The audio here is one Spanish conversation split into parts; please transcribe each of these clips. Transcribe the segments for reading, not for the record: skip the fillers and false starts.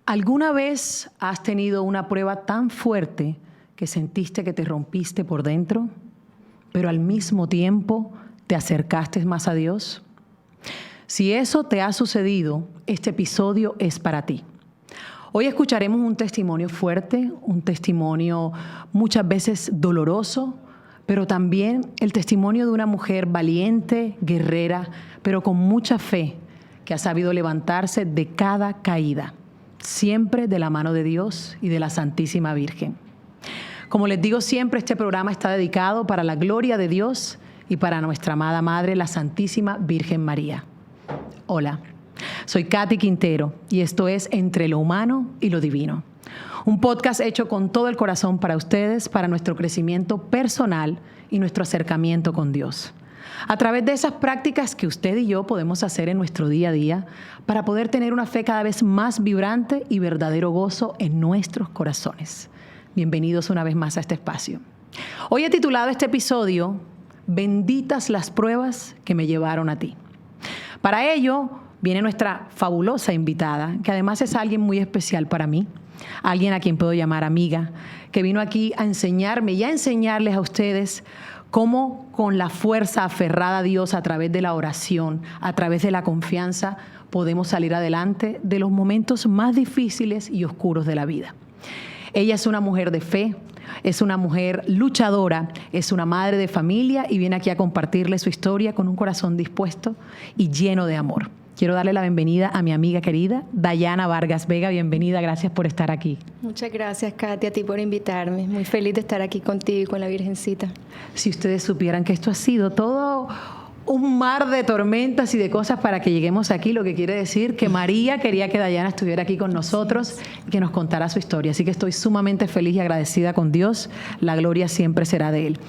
¿Alguna vez has tenido una prueba tan fuerte que sentiste que te rompiste por dentro, pero al mismo tiempo te acercaste más a Dios? Si eso te ha sucedido, este episodio es para ti. Hoy escucharemos un testimonio fuerte, un testimonio muchas veces doloroso, pero también el testimonio de una mujer valiente, guerrera, pero con mucha fe, que ha sabido levantarse de cada caída, siempre de la mano de Dios y de la Santísima Virgen. Como les digo siempre, este programa está dedicado para la gloria de Dios y para nuestra amada Madre, la Santísima Virgen María. Hola, soy Katy Quintero y esto es Entre lo Humano y lo Divino. Un podcast hecho con todo el corazón para ustedes, para nuestro crecimiento personal y nuestro acercamiento con Dios. A través de esas prácticas que usted y yo podemos hacer en nuestro día a día para poder tener una fe cada vez más vibrante y verdadero gozo en nuestros corazones. Bienvenidos una vez más a este espacio. Hoy he titulado este episodio, Benditas las pruebas que me llevaron a ti. Para ello viene nuestra fabulosa invitada, que además es alguien muy especial para mí, alguien a quien puedo llamar amiga, que vino aquí a enseñarme y a enseñarles a ustedes cómo con la fuerza aferrada a Dios a través de la oración, a través de la confianza, podemos salir adelante de los momentos más difíciles y oscuros de la vida. Ella es una mujer de fe, es una mujer luchadora, es una madre de familia y viene aquí a compartirle su historia con un corazón dispuesto y lleno de amor. Quiero darle la bienvenida a mi amiga querida, Dayana Vargas Vega. Bienvenida, gracias por estar aquí. Muchas gracias, Katy, a ti por invitarme. Muy feliz de estar aquí contigo y con la Virgencita. Si ustedes supieran que esto ha sido todo un mar de tormentas y de cosas para que lleguemos aquí, lo que quiere decir que María quería que Dayana estuviera aquí con nosotros y que nos contara su historia. Así que estoy sumamente feliz y agradecida con Dios. La gloria siempre será de Él.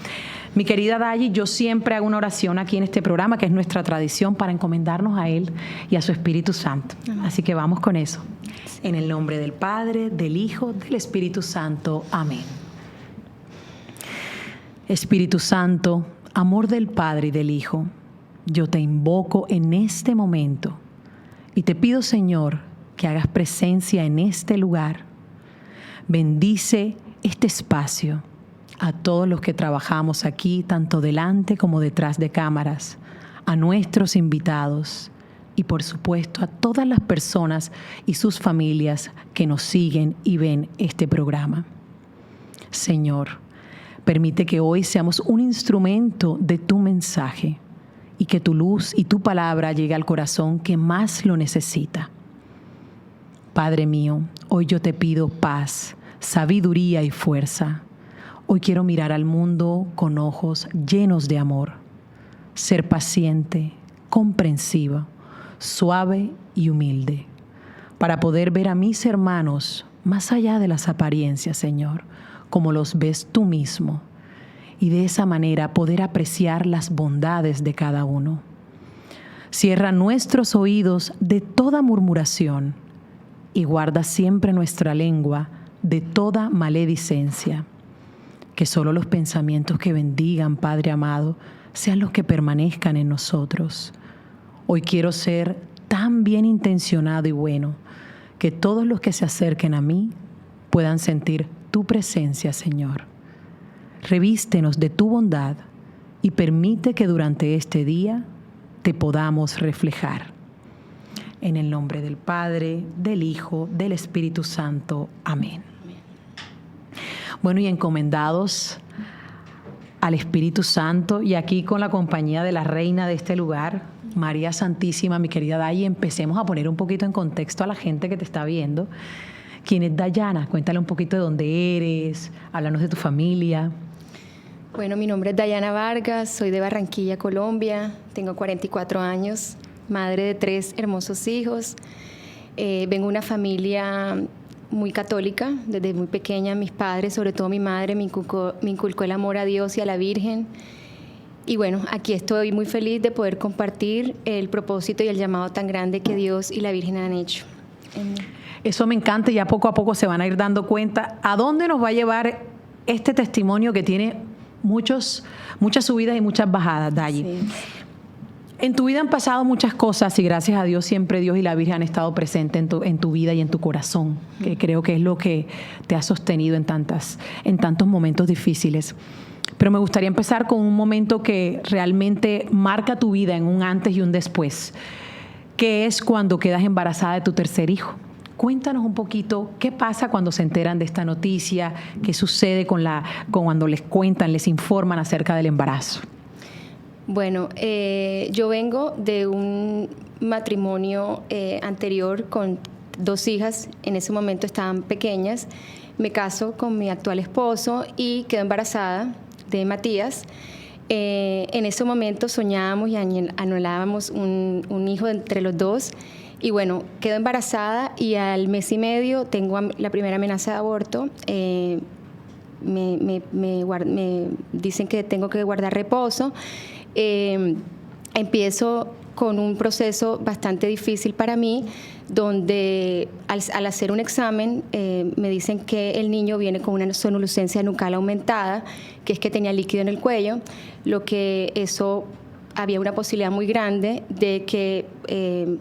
Mi querida Dayi, yo siempre hago una oración aquí en este programa, que es nuestra tradición, para encomendarnos a Él y a su Espíritu Santo. Así que vamos con eso. En el nombre del Padre, del Hijo, del Espíritu Santo. Amén. Espíritu Santo, amor del Padre y del Hijo, yo te invoco en este momento y te pido, Señor, que hagas presencia en este lugar. Bendice este espacio a todos los que trabajamos aquí, tanto delante como detrás de cámaras, a nuestros invitados y, por supuesto, a todas las personas y sus familias que nos siguen y ven este programa. Señor, permite que hoy seamos un instrumento de tu mensaje y que tu luz y tu palabra llegue al corazón que más lo necesita. Padre mío, hoy yo te pido paz, sabiduría y fuerza. Hoy quiero mirar al mundo con ojos llenos de amor, ser paciente, comprensiva, suave y humilde, para poder ver a mis hermanos más allá de las apariencias, Señor, como los ves tú mismo, y de esa manera poder apreciar las bondades de cada uno. Cierra nuestros oídos de toda murmuración y guarda siempre nuestra lengua de toda maledicencia. Que solo los pensamientos que bendigan, Padre amado, sean los que permanezcan en nosotros. Hoy quiero ser tan bien intencionado y bueno que todos los que se acerquen a mí puedan sentir tu presencia, Señor. Revístenos de tu bondad y permite que durante este día te podamos reflejar. En el nombre del Padre, del Hijo, del Espíritu Santo. Amén. Bueno, y encomendados al Espíritu Santo y aquí con la compañía de la reina de este lugar, María Santísima, mi querida Dayi, empecemos a poner un poquito en contexto a la gente que te está viendo. ¿Quién es Dayana? Cuéntale un poquito de dónde eres, háblanos de tu familia. Bueno, mi nombre es Dayana Vargas, soy de Barranquilla, Colombia, tengo 44 años, madre de 3 hermosos hijos. Vengo de una familia muy católica, desde muy pequeña mis padres, sobre todo mi madre, me inculcó el amor a Dios y a la Virgen. Y bueno, aquí estoy muy feliz de poder compartir el propósito y el llamado tan grande que Dios y la Virgen han hecho. Eso me encanta y ya poco a poco se van a ir dando cuenta a dónde nos va a llevar este testimonio que tiene muchas subidas y muchas bajadas, Dayi. Sí. En tu vida han pasado muchas cosas y gracias a Dios siempre Dios y la Virgen han estado presentes en tu vida y en tu corazón, que creo que es lo que te ha sostenido en tantos momentos difíciles. Pero me gustaría empezar con un momento que realmente marca tu vida en un antes y un después, que es cuando quedas embarazada de tu tercer hijo. Cuéntanos un poquito qué pasa cuando se enteran de esta noticia, qué sucede cuando les cuentan, les informan acerca del embarazo. Bueno, yo vengo de un matrimonio anterior con 2 hijas, en ese momento estaban pequeñas. Me caso con mi actual esposo y quedo embarazada de Matías. En ese momento soñábamos y anhelábamos un hijo entre los dos. Y bueno, quedo embarazada y al mes y medio tengo la primera amenaza de aborto. Me dicen que tengo que guardar reposo. Empiezo con un proceso bastante difícil para mí, donde al hacer un examen me dicen que el niño viene con una sonolucencia nucal aumentada, que es que tenía líquido en el cuello, lo que eso había una posibilidad muy grande de que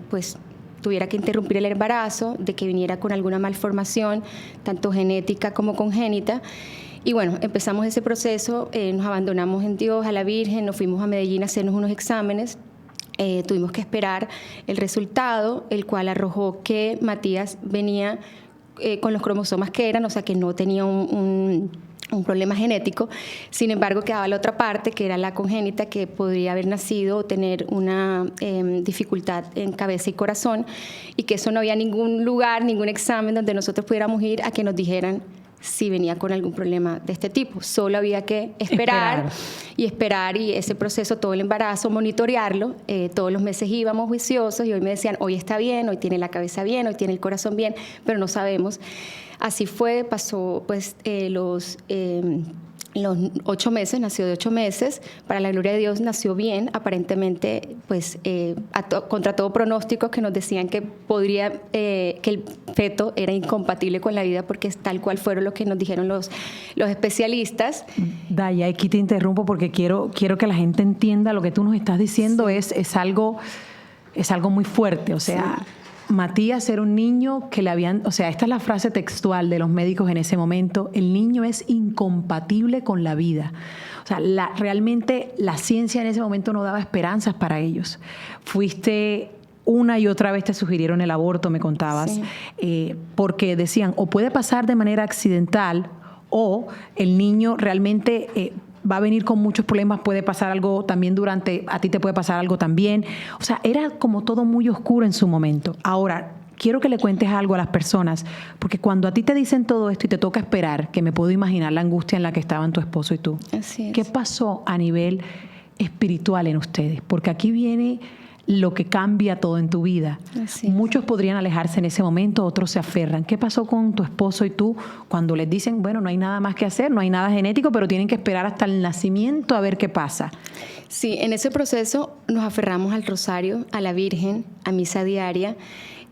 pues tuviera que interrumpir el embarazo, de que viniera con alguna malformación, tanto genética como congénita. Y bueno, empezamos ese proceso, nos abandonamos en Dios, a la Virgen, nos fuimos a Medellín a hacernos unos exámenes. Tuvimos que esperar el resultado, el cual arrojó que Matías venía con los cromosomas que eran, o sea que no tenía un problema genético. Sin embargo, quedaba la otra parte, que era la congénita, que podría haber nacido o tener una dificultad en cabeza y corazón, y que eso no había ningún lugar, ningún examen donde nosotros pudiéramos ir a que nos dijeran si venía con algún problema de este tipo. Solo había que esperar y ese proceso, todo el embarazo, monitorearlo. Todos los meses íbamos juiciosos y hoy me decían, hoy está bien, hoy tiene la cabeza bien, hoy tiene el corazón bien, pero no sabemos. Así fue, pasó pues los 8 meses, nació de 8 meses, para la gloria de Dios nació bien, aparentemente pues contra todo pronóstico que nos decían que que el feto era incompatible con la vida, porque es tal cual fueron lo que nos dijeron los especialistas. Daya, aquí te interrumpo porque quiero que la gente entienda lo que tú nos estás diciendo. Sí. Es algo muy fuerte, o sea... Sí. Matías era un niño que esta es la frase textual de los médicos en ese momento: el niño es incompatible con la vida. O sea, realmente la ciencia en ese momento no daba esperanzas para ellos. Fuiste una y otra vez, te sugirieron el aborto, me contabas, sí. Porque decían, o puede pasar de manera accidental, o el niño realmente... va a venir con muchos problemas, puede pasar algo también a ti te puede pasar algo también. O sea, era como todo muy oscuro en su momento. Ahora, quiero que le cuentes algo a las personas, porque cuando a ti te dicen todo esto y te toca esperar, que me puedo imaginar la angustia en la que estaban tu esposo y tú. Así es. ¿Qué pasó a nivel espiritual en ustedes? Porque aquí viene lo que cambia todo en tu vida. Así es. Muchos podrían alejarse en ese momento, otros se aferran. ¿Qué pasó con tu esposo y tú cuando les dicen, bueno, no hay nada más que hacer, no hay nada genético, pero tienen que esperar hasta el nacimiento a ver qué pasa? Sí, en ese proceso nos aferramos al rosario, a la Virgen, a misa diaria,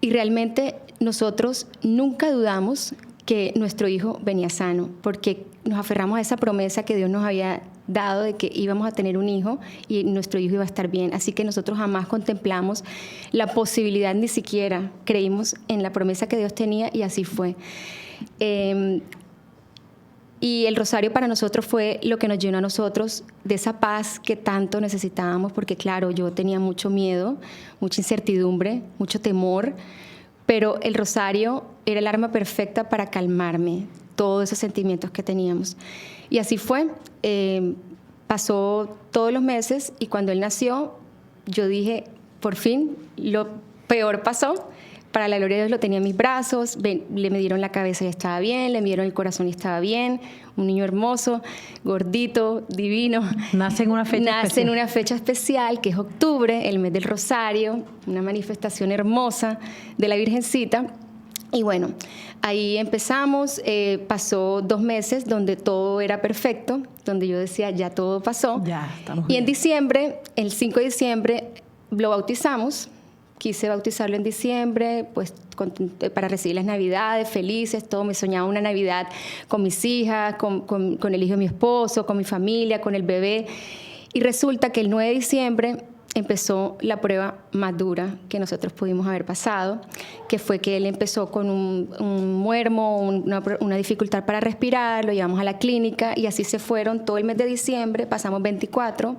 y realmente nosotros nunca dudamos que nuestro hijo venía sano, porque nos aferramos a esa promesa que Dios nos había dado de que íbamos a tener un hijo y nuestro hijo iba a estar bien. Así que nosotros jamás contemplamos la posibilidad, ni siquiera creímos en la promesa que Dios tenía, y así fue. Y el rosario para nosotros fue lo que nos llenó a nosotros de esa paz que tanto necesitábamos, porque claro, yo tenía mucho miedo, mucha incertidumbre, mucho temor, pero el rosario era el arma perfecta para calmarme todos esos sentimientos que teníamos. Y así fue. Pasó todos los meses y cuando él nació, yo dije, por fin, lo peor pasó. Para la gloria de Dios lo tenía en mis brazos, le midieron la cabeza y estaba bien, le midieron el corazón y estaba bien. Un niño hermoso, gordito, divino. Nace en una fecha especial. Nace en una fecha especial, que es octubre, el mes del Rosario, una manifestación hermosa de la Virgencita. Y bueno, ahí empezamos, pasó 2 meses donde todo era perfecto, donde yo decía, ya todo pasó. Ya, estamos bien. Y en bien. diciembre, el 5 de diciembre, lo bautizamos. Quise bautizarlo en diciembre, pues para recibir las Navidades, felices, todo. Me soñaba una Navidad con mis hijas, con el hijo de mi esposo, con mi familia, con el bebé. Y resulta que el 9 de diciembre empezó la prueba más dura que nosotros pudimos haber pasado, que fue que él empezó con un muermo, una dificultad para respirar, lo llevamos a la clínica y así se fueron todo el mes de diciembre, pasamos 24,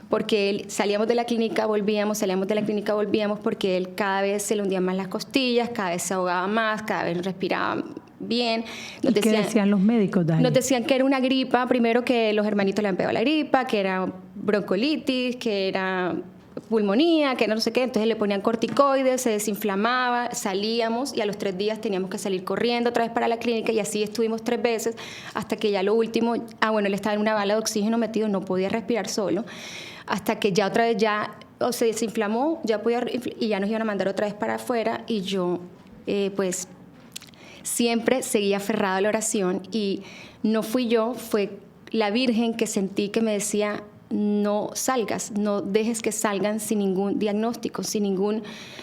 porque salíamos de la clínica, volvíamos, salíamos de la clínica, volvíamos, porque él cada vez se le hundían más las costillas, cada vez se ahogaba más, cada vez no respiraba bien. ¿Y qué decían los médicos, Dani? Nos decían que era una gripa, primero que los hermanitos le han pegado la gripa, que era broncolitis, que era pulmonía, que no sé qué, entonces le ponían corticoides, se desinflamaba, salíamos y a los 3 días teníamos que salir corriendo otra vez para la clínica y así estuvimos 3 veces hasta que ya lo último, él estaba en una bala de oxígeno metido, no podía respirar solo, hasta que ya otra vez se desinflamó, ya podía, y ya nos iban a mandar otra vez para afuera y yo pues siempre seguía aferrada a la oración y no fui yo, fue la Virgen que sentí que me decía: no salgas, no dejes que salgan sin ningún diagnóstico, sin ningún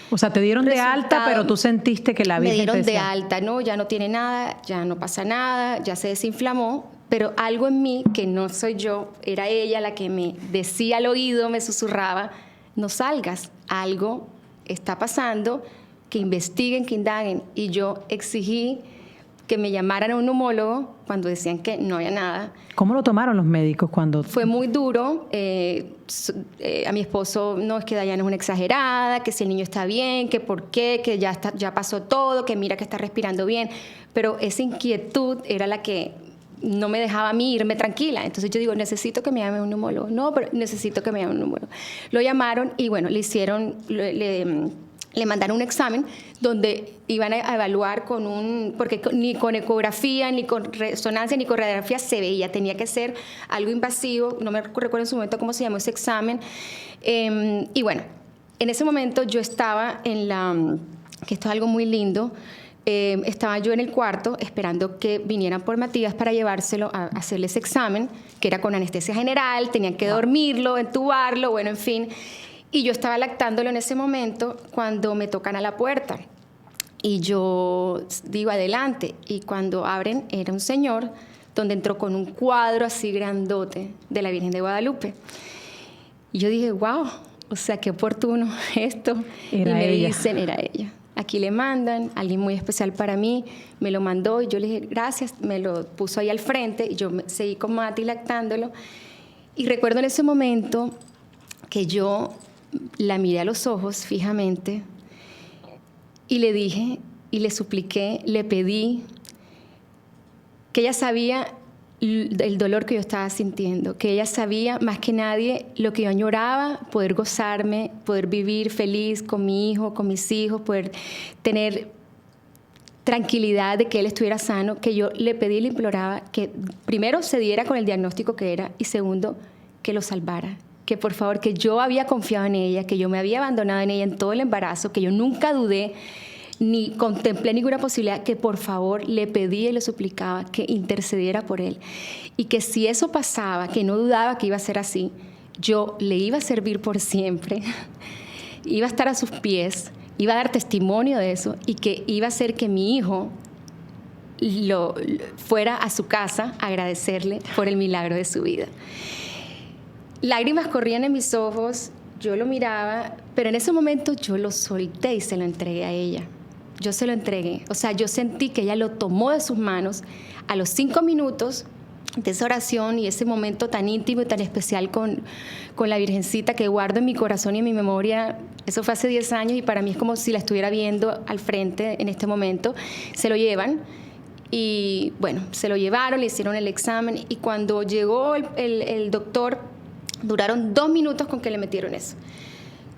O sea, te dieron resultado. de alta, pero tú sentiste que la Virgen Me dieron te decía, de alta, no, ya no tiene nada, ya no pasa nada, ya se desinflamó, pero algo en mí, que no soy yo, era ella la que me decía al oído, me susurraba: no salgas, algo está pasando, que investiguen, que indaguen. Y yo exigí que me llamaran a un neumólogo cuando decían que no había nada. ¿Cómo lo tomaron los médicos cuando...? Fue muy duro. A mi esposo: no, es que Dayana es una exagerada, que si el niño está bien, que por qué, que ya pasó todo, que mira que está respirando bien. Pero esa inquietud era la que no me dejaba a mí irme tranquila. Entonces yo digo: necesito que me llame un neumólogo. No, pero necesito que me llame un neumólogo. Lo llamaron y bueno, le hicieron... Le mandaron un examen donde iban a evaluar porque ni con ecografía, ni con resonancia, ni con radiografía se veía. Tenía que ser algo invasivo. No me recuerdo en su momento cómo se llamó ese examen. Y bueno, en ese momento yo estaba que esto es algo muy lindo, estaba yo en el cuarto esperando que vinieran por Matías para llevárselo a hacerle ese examen, que era con anestesia general, tenían que dormirlo, entubarlo, bueno, en fin. Y yo estaba lactándolo en ese momento cuando me tocan a la puerta. Y yo digo: adelante. Y cuando abren, era un señor donde entró con un cuadro así grandote de la Virgen de Guadalupe. Y yo dije: wow, o sea, qué oportuno esto. Y me dicen: era ella. Aquí le mandan, alguien muy especial para mí, me lo mandó y yo le dije: gracias, me lo puso ahí al frente y yo seguí con Mati lactándolo. Y recuerdo en ese momento que yo la miré a los ojos fijamente y le dije y le supliqué, le pedí, que ella sabía el dolor que yo estaba sintiendo, que ella sabía más que nadie lo que yo añoraba, poder gozarme, poder vivir feliz con mi hijo, con mis hijos, poder tener tranquilidad de que él estuviera sano, que yo le pedí y le imploraba que primero se diera con el diagnóstico que era y segundo, que lo salvara. Que por favor, que yo había confiado en ella, que yo me había abandonado en ella en todo el embarazo, que yo nunca dudé ni contemplé ninguna posibilidad, que por favor le pedía y le suplicaba que intercediera por él. Y que si eso pasaba, que no dudaba que iba a ser así, yo le iba a servir por siempre, iba a estar a sus pies, iba a dar testimonio de eso y que iba a hacer que mi hijo fuera a su casa a agradecerle por el milagro de su vida. Lágrimas corrían en mis ojos, yo lo miraba, pero en ese momento yo lo solté y se lo entregué a ella. Yo se lo entregué. O sea, yo sentí que ella lo tomó de sus manos. A los 5 minutos de esa oración y ese momento tan íntimo y tan especial con la Virgencita que guardo en mi corazón y en mi memoria, eso fue hace 10 años y para mí es como si la estuviera viendo al frente en este momento, se lo llevan. Y bueno, se lo llevaron, le hicieron el examen y cuando llegó el doctor, duraron 2 minutos con que le metieron eso.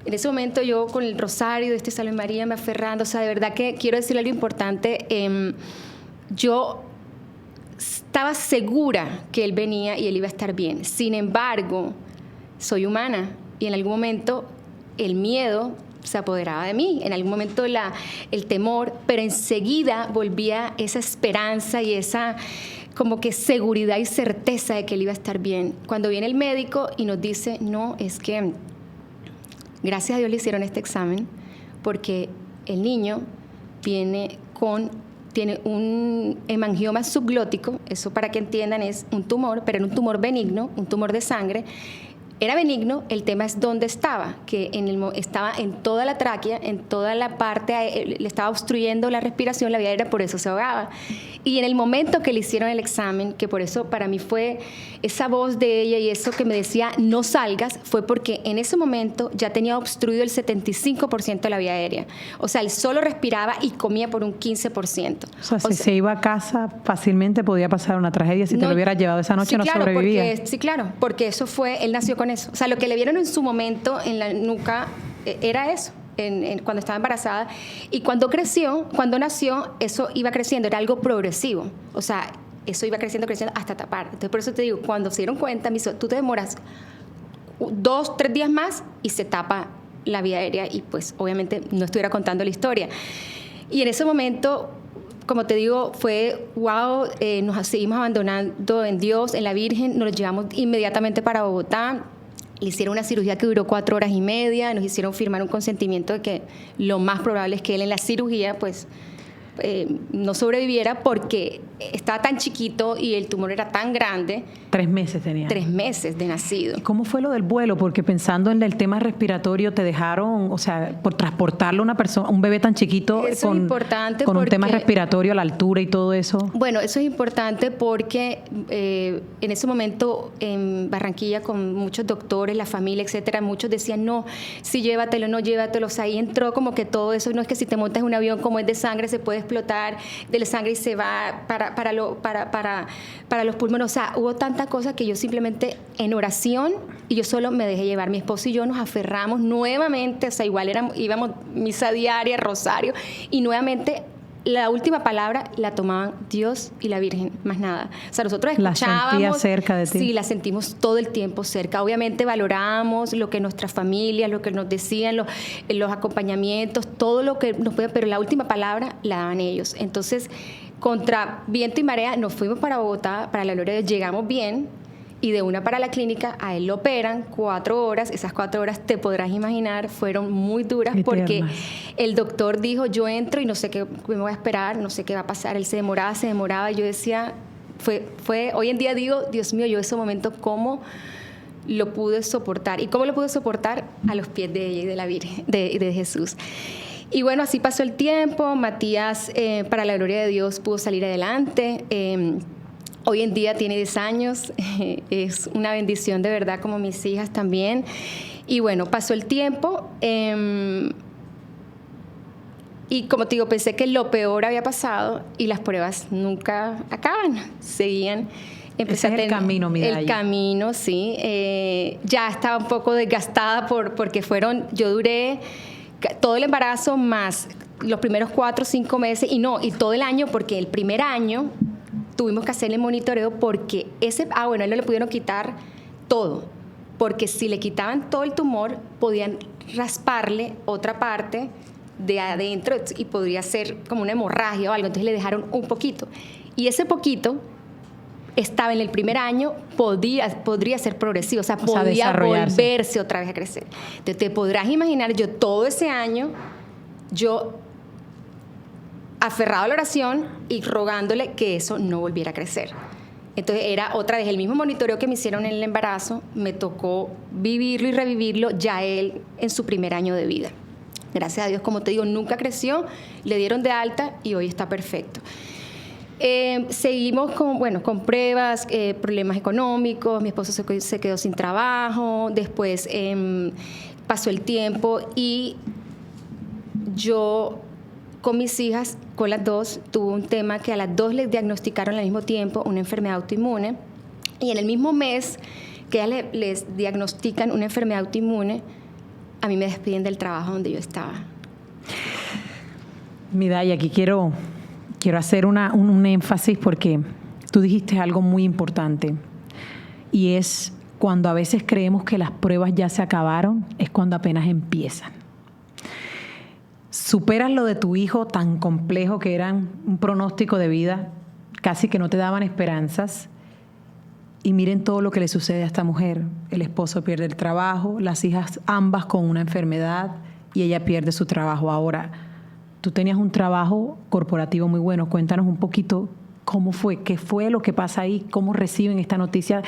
En ese momento yo con el rosario de este Salve María me aferrando, o sea, de verdad que quiero decirle algo importante, yo estaba segura que él venía y él iba a estar bien. Sin embargo, soy humana y en algún momento el miedo se apoderaba de mí, en algún momento el temor, pero enseguida volvía esa esperanza y esa como que seguridad y certeza de que él iba a estar bien. Cuando viene el médico y nos dice, no, es que gracias a Dios le hicieron este examen porque el niño tiene un hemangioma subglótico, eso para que entiendan es un tumor, pero era un tumor benigno, un tumor de sangre, era benigno, el tema es dónde estaba, que estaba en toda la tráquea, en toda la parte, le estaba obstruyendo la respiración, la vía aérea, por eso se ahogaba. Y en el momento que le hicieron el examen, que por eso para mí fue esa voz de ella y eso que me decía no salgas, fue porque en ese momento ya tenía obstruido el 75% de la vía aérea. O sea, él solo respiraba y comía por un 15%. O sea, si se iba a casa, fácilmente podía pasar una tragedia. Si te lo hubieras llevado esa noche, sí, no claro, sobrevivía. Sí, claro, porque eso fue, él nació con eso. O sea, lo que le vieron en su momento en la nuca era eso. Cuando estaba embarazada, y cuando nació, eso iba creciendo, era algo progresivo, o sea, eso iba creciendo hasta tapar. Entonces, por eso te digo, cuando se dieron cuenta, me dijo, tú te demoras 2, 3 días más y se tapa la vía aérea, y pues obviamente no estuviera contando la historia. Y en ese momento, como te digo, fue wow, nos seguimos abandonando en Dios, en la Virgen, nos llevamos inmediatamente para Bogotá. Le hicieron una cirugía que duró 4 horas y media, nos hicieron firmar un consentimiento de que lo más probable es que él en la cirugía pues no sobreviviera, porque estaba tan chiquito y el tumor era tan grande. 3 meses tenía. 3 meses de nacido. ¿Y cómo fue lo del vuelo? Porque pensando en el tema respiratorio, te dejaron, o sea, por transportarlo a una persona, un bebé tan chiquito, eso con, es importante con un porque, tema respiratorio a la altura y todo eso. Bueno, eso es importante porque en ese momento en Barranquilla, con muchos doctores, la familia, etcétera, muchos decían, no, sí, llévatelo, no, llévatelo. O sea, ahí entró como que todo eso, no es que si te montas en un avión como es de sangre, se puede explotar de la sangre y se va para los pulmones. O sea, hubo tanta cosa que yo simplemente en oración, y yo solo me dejé llevar. Mi esposo y yo nos aferramos nuevamente, o sea, igual íbamos misa diaria, rosario, y nuevamente la última palabra la tomaban Dios y la Virgen, más nada. O sea, nosotros escuchábamos. ¿La sentías cerca de ti? Sí, la sentimos todo el tiempo cerca. Obviamente valorábamos lo que nuestras familias, lo que nos decían, los acompañamientos, todo lo que nos podían, pero la última palabra la daban ellos. Entonces, contra viento y marea, nos fuimos para Bogotá, para la gloria de Dios, llegamos bien, y de una para la clínica, a él lo operan 4 horas. Esas 4 horas, te podrás imaginar, fueron muy duras. Eternas. Porque el doctor dijo, yo entro y no sé qué me voy a esperar, no sé qué va a pasar. Él se demoraba, y yo decía, hoy en día digo, Dios mío, yo ese momento, ¿cómo lo pude soportar? ¿Y cómo lo pude soportar? A los pies de ella y de la Virgen, de Jesús. Y bueno, así pasó el tiempo. Matías, para la gloria de Dios, pudo salir adelante. Hoy en día tiene 10 años, es una bendición de verdad, como mis hijas también. Y bueno, pasó el tiempo, y como te digo, pensé que lo peor había pasado, y las pruebas nunca acaban, seguían. Ese es el camino, Midaya. El camino, sí. Ya estaba un poco desgastada porque yo duré todo el embarazo más los primeros 4 o 5 meses, y todo el año, porque el primer año tuvimos que hacerle monitoreo porque a él no le pudieron quitar todo, porque si le quitaban todo el tumor, podían rasparle otra parte de adentro y podría ser como una hemorragia o algo. Entonces le dejaron un poquito. Y ese poquito estaba en el primer año, podría ser progresivo, o sea, podía volverse otra vez a crecer. Entonces te podrás imaginar, yo todo ese año, aferrado a la oración y rogándole que eso no volviera a crecer. Entonces era otra vez el mismo monitoreo que me hicieron en el embarazo, me tocó vivirlo y revivirlo ya él en su primer año de vida. Gracias a Dios, como te digo, nunca creció, le dieron de alta y hoy está perfecto. Seguimos con pruebas, problemas económicos, mi esposo se quedó sin trabajo, después pasó el tiempo y yo con mis hijas, con las 2, tuve un tema que a las 2 les diagnosticaron al mismo tiempo una enfermedad autoinmune, y en el mismo mes que ellas les diagnostican una enfermedad autoinmune, a mí me despiden del trabajo donde yo estaba. Midaya, aquí quiero hacer un énfasis, porque tú dijiste algo muy importante, y es cuando a veces creemos que las pruebas ya se acabaron, es cuando apenas empiezan. Superas lo de tu hijo tan complejo, que eran un pronóstico de vida, casi que no te daban esperanzas, y miren todo lo que le sucede a esta mujer. El esposo pierde el trabajo, las hijas ambas con una enfermedad, y ella pierde su trabajo. Ahora, tú tenías un trabajo corporativo muy bueno. Cuéntanos un poquito cómo fue, qué fue lo que pasa ahí, cómo reciben esta noticia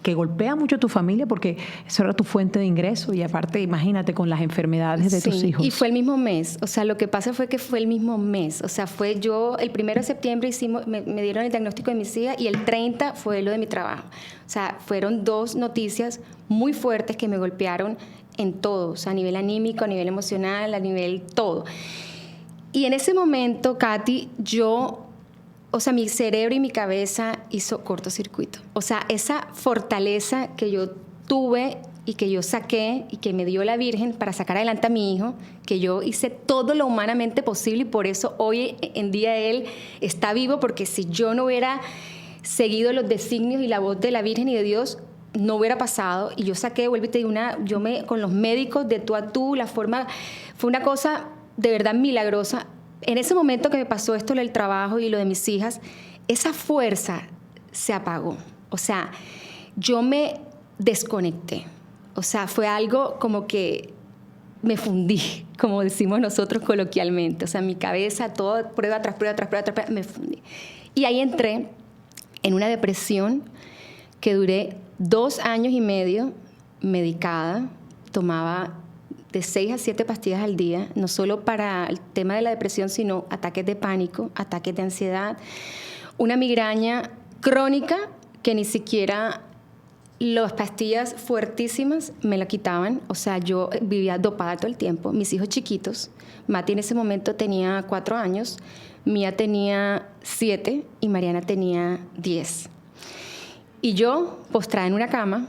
que golpea mucho a tu familia porque eso era tu fuente de ingreso y aparte, imagínate, con las enfermedades de tus hijos. Y fue el mismo mes. O sea, lo que pasa fue que fue el mismo mes. O sea, fue yo, el 1 de septiembre me dieron el diagnóstico de mis hijas y el 30 fue lo de mi trabajo. O sea, fueron 2 noticias muy fuertes que me golpearon en todo. O sea, a nivel anímico, a nivel emocional, a nivel todo. Y en ese momento, Katy, o sea, mi cerebro y mi cabeza hizo cortocircuito. O sea, esa fortaleza que yo tuve y que yo saqué y que me dio la Virgen para sacar adelante a mi hijo, que yo hice todo lo humanamente posible y por eso hoy en día él está vivo, porque si yo no hubiera seguido los designios y la voz de la Virgen y de Dios, no hubiera pasado. Y yo saqué, vuelvo y te digo, con los médicos de tú a tú, fue una cosa de verdad milagrosa. En ese momento que me pasó esto, lo del trabajo y lo de mis hijas, esa fuerza se apagó. O sea, yo me desconecté. O sea, fue algo como que me fundí, como decimos nosotros coloquialmente. O sea, mi cabeza, todo, prueba tras prueba, tras prueba, tras prueba, me fundí. Y ahí entré en una depresión que duré 2 años y medio medicada, tomaba de 6 a 7 pastillas al día, no solo para el tema de la depresión, sino ataques de pánico, ataques de ansiedad, una migraña crónica que ni siquiera las pastillas fuertísimas me la quitaban. O sea, yo vivía dopada todo el tiempo. Mis hijos chiquitos, Mati en ese momento tenía 4 años, Mía tenía 7 y Mariana tenía 10. Y yo, postrada en una cama,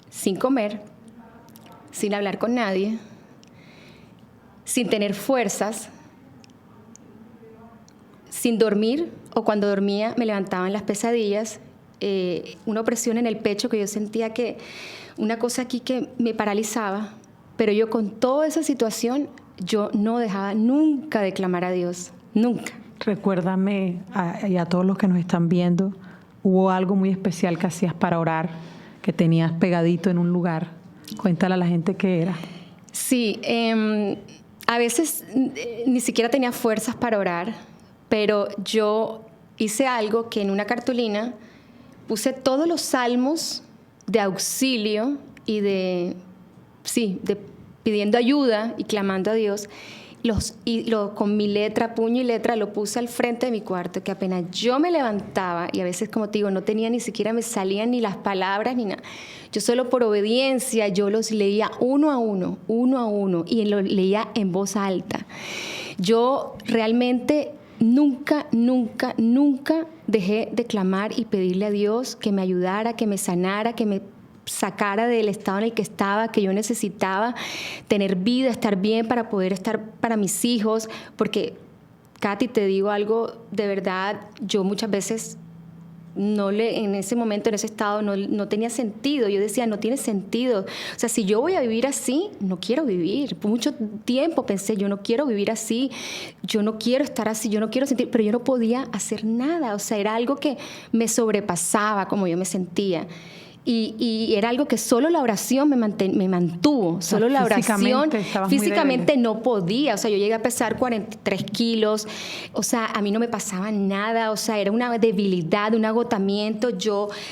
sin comer, sin hablar con nadie, sin tener fuerzas, sin dormir, o cuando dormía me levantaban las pesadillas, una opresión en el pecho que yo sentía que una cosa aquí que me paralizaba, pero yo con toda esa situación, yo no dejaba nunca de clamar a Dios, nunca. Recuérdame, y a todos los que nos están viendo, hubo algo muy especial que hacías para orar, que tenías pegadito en un lugar. Cuéntale a la gente qué era. Sí, a veces ni siquiera tenía fuerzas para orar, pero yo hice algo que en una cartulina puse todos los salmos de auxilio y de pidiendo ayuda y clamando a Dios. Con mi letra, puño y letra, lo puse al frente de mi cuarto, que apenas yo me levantaba, y a veces, como te digo, no tenía ni siquiera, me salían ni las palabras ni nada. Yo solo por obediencia, yo los leía uno a uno, y lo leía en voz alta. Yo realmente nunca dejé de clamar y pedirle a Dios que me ayudara, que me sanara, que me sacara del estado en el que estaba, que yo necesitaba tener vida, estar bien para poder estar para mis hijos, porque, Katy, te digo algo, de verdad, yo muchas veces en ese momento, en ese estado, no tenía sentido. Yo decía, no tiene sentido. O sea, si yo voy a vivir así, no quiero vivir. Por mucho tiempo pensé, yo no quiero vivir así, yo no quiero estar así, yo no quiero sentir, pero yo no podía hacer nada. O sea, era algo que me sobrepasaba como yo me sentía. Y era algo que solo la oración me mantuvo, solo la oración. Físicamente no podía, o sea, yo llegué a pesar 43 kilos, o sea, a mí no me pasaba nada, o sea, era una debilidad, un agotamiento,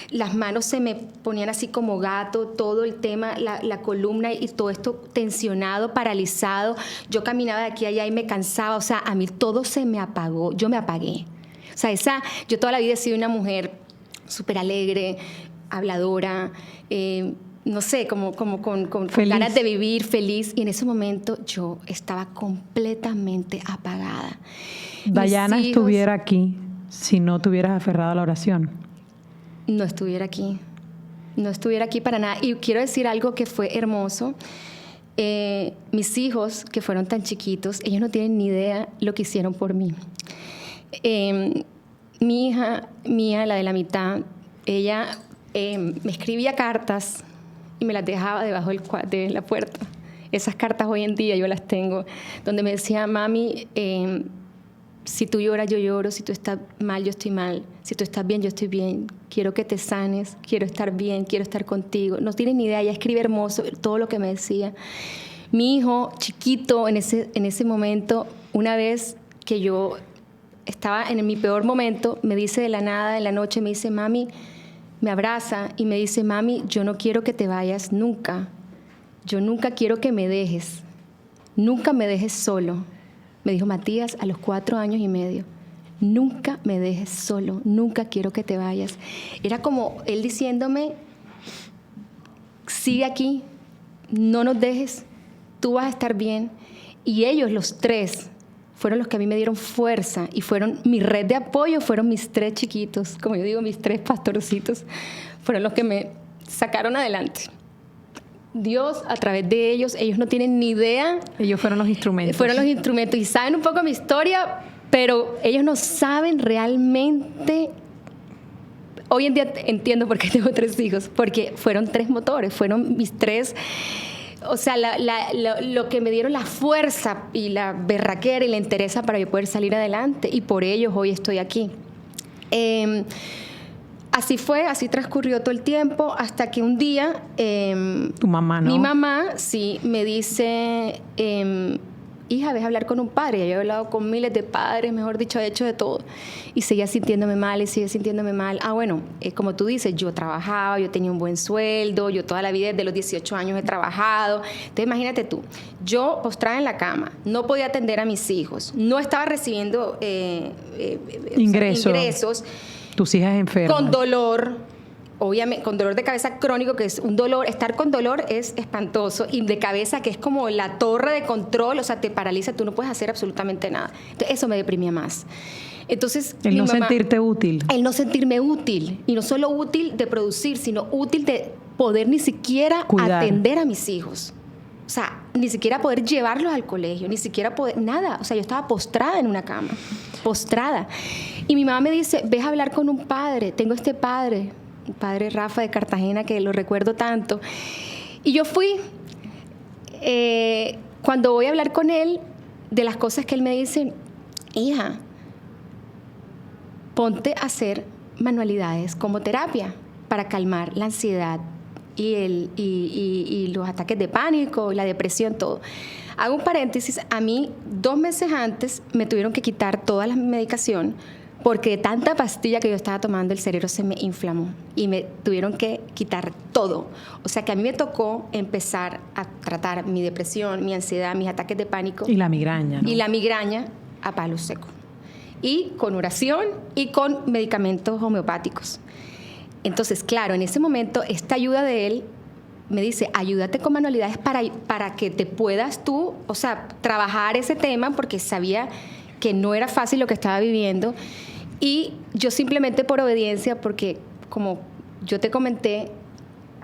las manos se me ponían así como gato, todo el tema, la columna y todo esto tensionado, paralizado, yo caminaba de aquí a allá y me cansaba, o sea, a mí todo se me apagó, yo me apagué. O sea, yo toda la vida he sido una mujer súper alegre, habladora, no sé, como con ganas de vivir, feliz. Y en ese momento yo estaba completamente apagada. Dayana estuviera aquí si no te hubieras aferrado a la oración. No estuviera aquí. No estuviera aquí para nada. Y quiero decir algo que fue hermoso. Mis hijos, que fueron tan chiquitos, ellos no tienen ni idea lo que hicieron por mí. Mi hija, Mía, la de la mitad, ella me escribía cartas y me las dejaba debajo de la puerta. Esas cartas hoy en día yo las tengo, donde me decía, mami, si tú lloras, yo lloro, si tú estás mal, yo estoy mal, si tú estás bien, yo estoy bien, quiero que te sanes, quiero estar bien, quiero estar contigo. No tienes ni idea, ella escribe hermoso todo lo que me decía. Mi hijo chiquito en ese momento, una vez que yo estaba en mi peor momento, me dice de la nada, en la noche, me dice, mami, me abraza y me dice, mami, yo no quiero que te vayas nunca. Yo nunca quiero que me dejes. Nunca me dejes solo. Me dijo Matías a los 4 años y medio. Nunca me dejes solo. Nunca quiero que te vayas. Era como él diciéndome, sigue aquí, no nos dejes, tú vas a estar bien. Y ellos, los 3, fueron los que a mí me dieron fuerza y fueron mi red de apoyo, fueron mis 3 chiquitos, como yo digo, mis 3 pastorcitos, fueron los que me sacaron adelante. Dios, a través de ellos no tienen ni idea. Ellos fueron los instrumentos. Fueron los instrumentos y saben un poco mi historia, pero ellos no saben realmente. Hoy en día entiendo por qué tengo 3 hijos, porque fueron 3 motores, fueron mis 3. O sea, lo que me dieron la fuerza y la berraquera y la entereza para yo poder salir adelante, y por ellos hoy estoy aquí. Así fue, así transcurrió todo el tiempo, hasta que un día tu mamá, ¿no? Mi mamá sí me dice, hija, ves a hablar con un padre. Yo he hablado con miles de padres, mejor dicho, he hecho de todo, y seguía sintiéndome mal y sigue sintiéndome mal. Bueno, como tú dices, yo trabajaba, yo tenía un buen sueldo, yo toda la vida desde los 18 años he trabajado. Entonces imagínate tú, yo postrada en la cama, no podía atender a mis hijos, no estaba recibiendo ingresos. Tus hijas enfermas. Con dolor, obviamente, con dolor de cabeza crónico, que es un dolor, estar con dolor es espantoso, y de cabeza, que es como la torre de control, o sea, te paraliza, tú no puedes hacer absolutamente nada. Entonces, eso me deprimía más. Entonces, el no sentirte útil. El no sentirme útil, y no solo útil de producir, sino útil de poder ni siquiera cuidar, atender a mis hijos. O sea, ni siquiera poder llevarlos al colegio, ni siquiera poder, nada. O sea, yo estaba postrada en una cama, postrada. Y mi mamá me dice, ves a hablar con un padre, tengo este padre, el padre Rafa de Cartagena, que lo recuerdo tanto. Y yo fui, cuando voy a hablar con él, de las cosas que él me dice, hija, ponte a hacer manualidades como terapia para calmar la ansiedad y los ataques de pánico, la depresión, todo. Hago un paréntesis, a mí 2 meses antes me tuvieron que quitar toda la medicación, porque de tanta pastilla que yo estaba tomando el cerebro se me inflamó y me tuvieron que quitar todo. O sea que a mí me tocó empezar a tratar mi depresión, mi ansiedad, mis ataques de pánico. Y la migraña, ¿no? Y la migraña a palo seco. Y con oración y con medicamentos homeopáticos. Entonces, claro, en ese momento, esta ayuda de él me dice, ayúdate con manualidades para que te puedas tú, o sea, trabajar ese tema, porque sabía que no era fácil lo que estaba viviendo. Y yo simplemente por obediencia, porque como yo te comenté,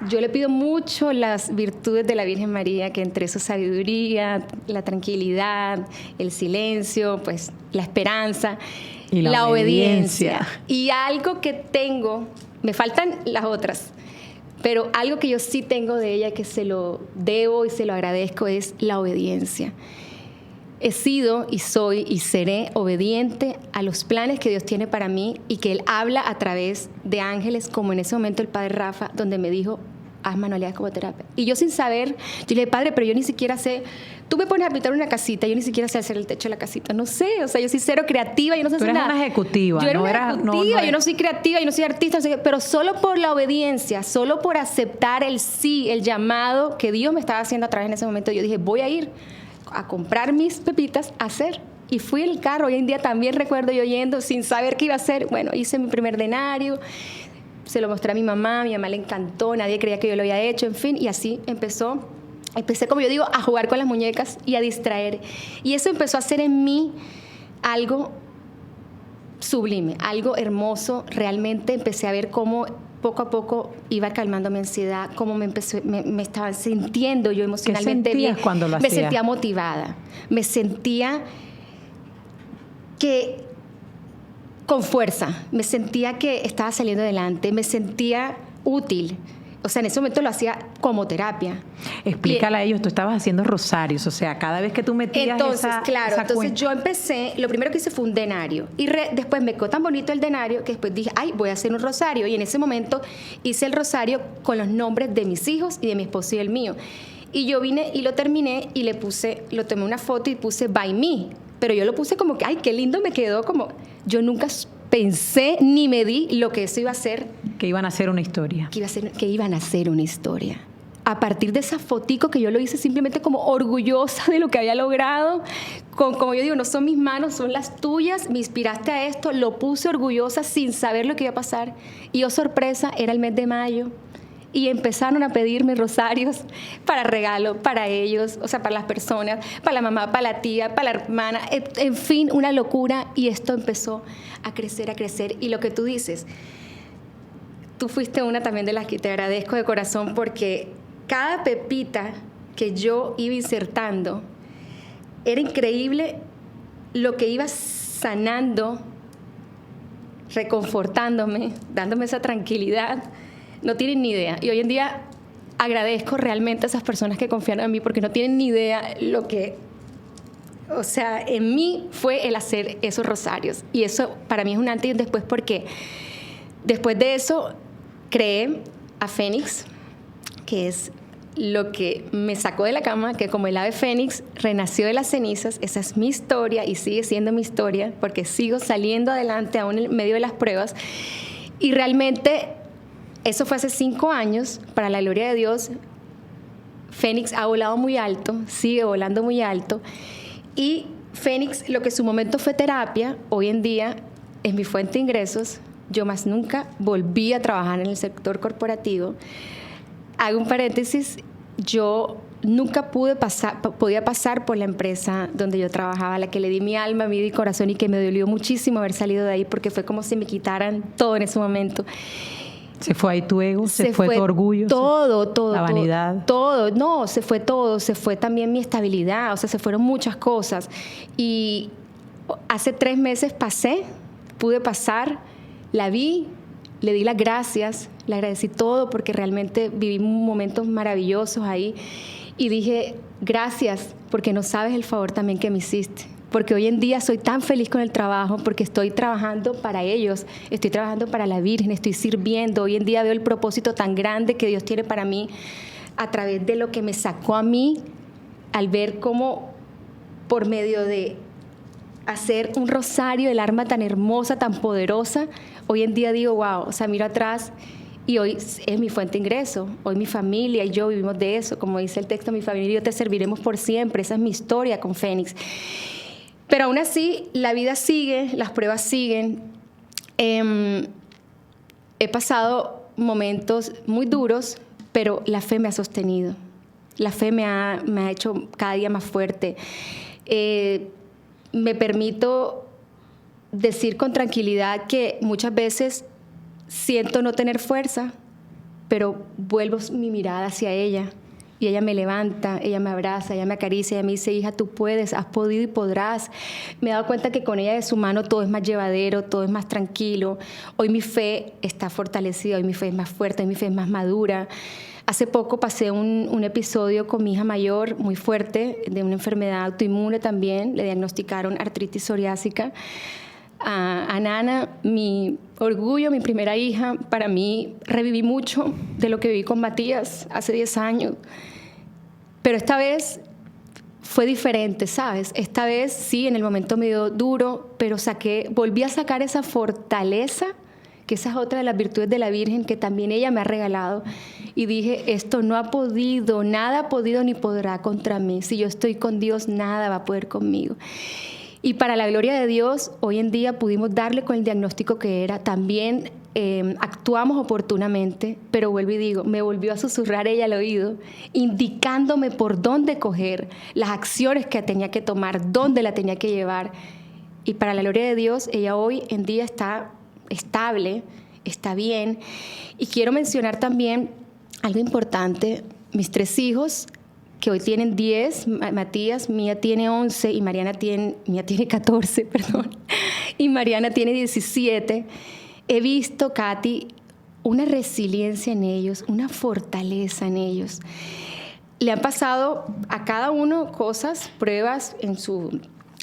yo le pido mucho las virtudes de la Virgen María, que entre su sabiduría, la tranquilidad, el silencio, pues la esperanza y la obediencia. Y algo que tengo, me faltan las otras, pero algo que yo sí tengo de ella, que se lo debo y se lo agradezco, es la obediencia. He sido y soy y seré obediente a los planes que Dios tiene para mí, y que Él habla a través de ángeles, como en ese momento el Padre Rafa, donde me dijo, haz manualidades como terapia. Y yo sin saber, yo le dije, Padre, pero yo ni siquiera sé, tú me pones a pintar una casita, yo ni siquiera sé hacer el techo de la casita, no sé, o sea, yo soy cero creativa, yo no sé hacer nada. Tú eres una ejecutiva. Yo era una ejecutiva, yo no soy creativa, yo no soy artista, no sé qué, pero solo por la obediencia, solo por aceptar el sí, el llamado que Dios me estaba haciendo a través en ese momento, yo dije, voy a ir a comprar mis pepitas, a hacer. Y fui en el carro. Hoy en día también recuerdo yo yendo sin saber qué iba a hacer. Bueno, hice mi primer denario, se lo mostré a mi mamá le encantó, nadie creía que yo lo había hecho, en fin, y así empecé, como yo digo, a jugar con las muñecas y a distraer. Y eso empezó a hacer en mí algo sublime, algo hermoso. Realmente empecé a ver cómo poco a poco iba calmando mi ansiedad, cómo me estaba sintiendo yo emocionalmente bien. Cuando lo me hacía? sentía motivada, me sentía que con fuerza, me sentía que estaba saliendo adelante, me sentía útil. O sea, en ese momento lo hacía como terapia. Explícale a ellos, tú estabas haciendo rosarios, o sea, cada vez que tú metías entonces yo empecé, lo primero que hice fue un denario, y después me quedó tan bonito el denario que después dije, ay, voy a hacer un rosario, y en ese momento hice el rosario con los nombres de mis hijos y de mi esposo y el mío. Y yo vine y lo terminé y lo tomé una foto y puse by me, pero yo lo puse como que, ay, qué lindo me quedó, como yo nunca pensé ni me di lo que eso iba a ser Que iban a hacer una historia. Que iban a hacer una historia. A partir de esa fotico que yo lo hice simplemente como orgullosa de lo que había logrado, como yo digo, no son mis manos, son las tuyas, me inspiraste a esto, lo puse orgullosa sin saber lo que iba a pasar. Y oh sorpresa, era el mes de mayo y empezaron a pedirme rosarios para regalo, para ellos, o sea, para las personas, para la mamá, para la tía, para la hermana, en fin, una locura. Y esto empezó a crecer, y lo que tú dices, tú fuiste una también de las que te agradezco de corazón, porque cada pepita que yo iba insertando, era increíble lo que iba sanando, reconfortándome, dándome esa tranquilidad. No tienen ni idea. Y hoy en día agradezco realmente a esas personas que confiaron en mí, porque no tienen ni idea lo que, o sea, en mí fue el hacer esos rosarios. Y eso para mí es un antes y un después, porque después de eso creé a Fénix, que es lo que me sacó de la cama, que como el ave fénix renació de las cenizas. Esa es mi historia y sigue siendo mi historia, porque sigo saliendo adelante aún en medio de las pruebas. Y realmente eso fue hace 5 años, para la gloria de Dios. Fénix ha volado muy alto, sigue volando muy alto. Y Fénix, lo que en su momento fue terapia, hoy en día es mi fuente de ingresos. Yo más nunca volví a trabajar en el sector corporativo. Hago un paréntesis, yo nunca podía pasar por la empresa donde yo trabajaba, a la que le di mi alma, mi vida y corazón, y que me dolió muchísimo haber salido de ahí, porque fue como si me quitaran todo en ese momento. Se fue ahí tu ego, se fue tu orgullo. Todo. La vanidad. Todo, no, se fue todo, se fue también mi estabilidad, o sea, se fueron muchas cosas. Y hace 3 meses pude pasar, la vi, le di las gracias, le agradecí todo, porque realmente viví momentos maravillosos ahí. Y dije, gracias, porque no sabes el favor también que me hiciste. Porque hoy en día soy tan feliz con el trabajo, porque estoy trabajando para ellos, estoy trabajando para la Virgen, estoy sirviendo. Hoy en día veo el propósito tan grande que Dios tiene para mí a través de lo que me sacó a mí, al ver cómo por medio de hacer un rosario, el arma tan hermosa, tan poderosa, hoy en día digo, wow, o sea, miro atrás y hoy es mi fuente de ingreso. Hoy mi familia y yo vivimos de eso. Como dice el texto, mi familia y yo te serviremos por siempre. Esa es mi historia con Fénix. Pero aún así, la vida sigue, las pruebas siguen. He pasado momentos muy duros, pero la fe me ha sostenido. La fe me ha hecho cada día más fuerte. Me permito decir con tranquilidad que muchas veces siento no tener fuerza, pero vuelvo mi mirada hacia ella y ella me levanta, ella me abraza, ella me acaricia, ella me dice, hija, tú puedes, has podido y podrás. Me he dado cuenta que con ella de su mano todo es más llevadero, todo es más tranquilo. Hoy mi fe está fortalecida, hoy mi fe es más fuerte, hoy mi fe es más madura. Hace poco pasé un episodio con mi hija mayor muy fuerte, de una enfermedad autoinmune también. Le diagnosticaron artritis psoriásica. A Nana, mi orgullo, mi primera hija, para mí reviví mucho de lo que viví con Matías hace 10 años. Pero esta vez fue diferente, ¿sabes? Esta vez sí, en el momento me dio duro, pero volví a sacar esa fortaleza, que esa es otra de las virtudes de la Virgen que también ella me ha regalado. Y dije, esto no ha podido, nada ha podido ni podrá contra mí. Si yo estoy con Dios, nada va a poder conmigo. Y para la gloria de Dios, hoy en día pudimos darle con el diagnóstico que era. También actuamos oportunamente, pero vuelvo y digo, me volvió a susurrar ella al oído, indicándome por dónde coger, las acciones que tenía que tomar, dónde la tenía que llevar. Y para la gloria de Dios, ella hoy en día está estable, está bien. Y quiero mencionar también algo importante. Mis 3 hijos, que hoy tienen 10, Matías, Mía tiene 11 y Mía tiene 14, perdón, y Mariana tiene 17. He visto, Katy, una resiliencia en ellos, una fortaleza en ellos. Le han pasado a cada uno cosas, pruebas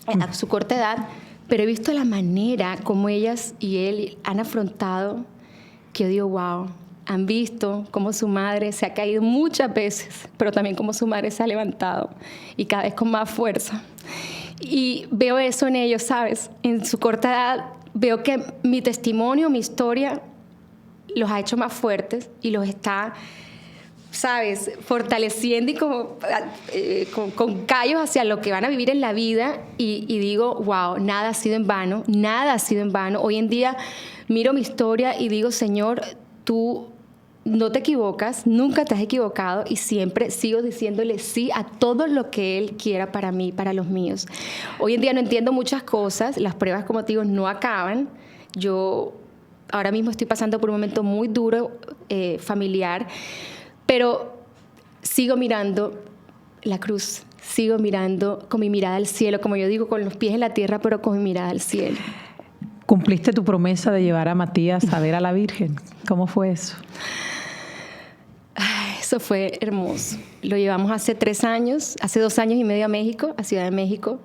a su corta edad, pero he visto la manera como ellas y él han afrontado, que yo digo, wow. Han visto cómo su madre se ha caído muchas veces, pero también cómo su madre se ha levantado y cada vez con más fuerza. Y veo eso en ellos, ¿sabes? En su corta edad veo que mi testimonio, mi historia, los ha hecho más fuertes y los está, ¿sabes?, fortaleciendo y como con callos hacia lo que van a vivir en la vida. Y digo, wow, nada ha sido en vano, nada ha sido en vano. Hoy en día miro mi historia y digo, Señor, tú no te equivocas, nunca te has equivocado, y siempre sigo diciéndole sí a todo lo que Él quiera para mí, para los míos. Hoy en día no entiendo muchas cosas, las pruebas, como te digo, no acaban. Yo ahora mismo estoy pasando por un momento muy duro, familiar, pero sigo mirando la cruz, sigo mirando con mi mirada al cielo, como yo digo, con los pies en la tierra, pero con mi mirada al cielo. ¿Cumpliste tu promesa de llevar a Matías a ver a la Virgen? ¿Cómo fue eso? Eso fue hermoso. Lo llevamos hace 3 años, hace 2 años y medio a México, a Ciudad de México.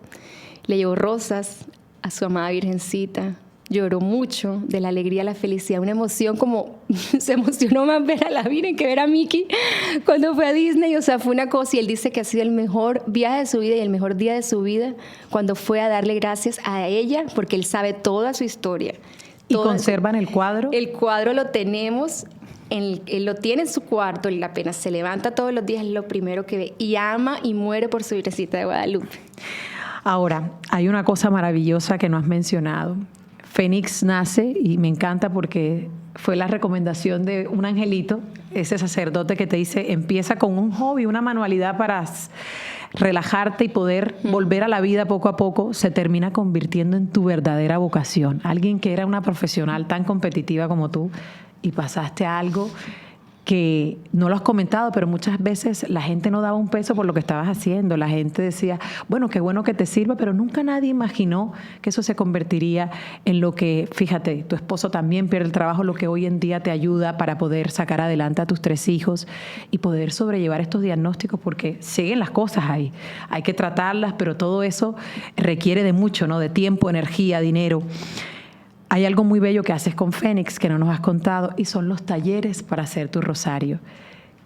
Le llevó rosas a su amada Virgencita. Lloró mucho de la alegría, la felicidad, una emoción como se emocionó más ver a la Virgen que ver a Mickey cuando fue a Disney. O sea, fue una cosa, y él dice que ha sido el mejor viaje de su vida y el mejor día de su vida cuando fue a darle gracias a ella, porque él sabe toda su historia. ¿Y conservan el cuadro? El cuadro lo tenemos, él lo tiene en su cuarto, él apenas se levanta todos los días, es lo primero que ve, y ama y muere por su Virgencita de Guadalupe. Ahora, hay una cosa maravillosa que no has mencionado. Fénix nace, y me encanta porque fue la recomendación de un angelito, ese sacerdote que te dice, empieza con un hobby, una manualidad para relajarte y poder volver a la vida poco a poco, se termina convirtiendo en tu verdadera vocación. Alguien que era una profesional tan competitiva como tú y pasaste a algo que no lo has comentado, pero muchas veces la gente no daba un peso por lo que estabas haciendo. La gente decía, bueno, qué bueno que te sirva, pero nunca nadie imaginó que eso se convertiría en lo que, fíjate, tu esposo también pierde el trabajo, lo que hoy en día te ayuda para poder sacar adelante a tus 3 hijos y poder sobrellevar estos diagnósticos, porque siguen las cosas ahí. Hay que tratarlas, pero todo eso requiere de mucho, ¿no? De tiempo, energía, dinero. Hay algo muy bello que haces con Fénix que no nos has contado, y son los talleres para hacer tu rosario.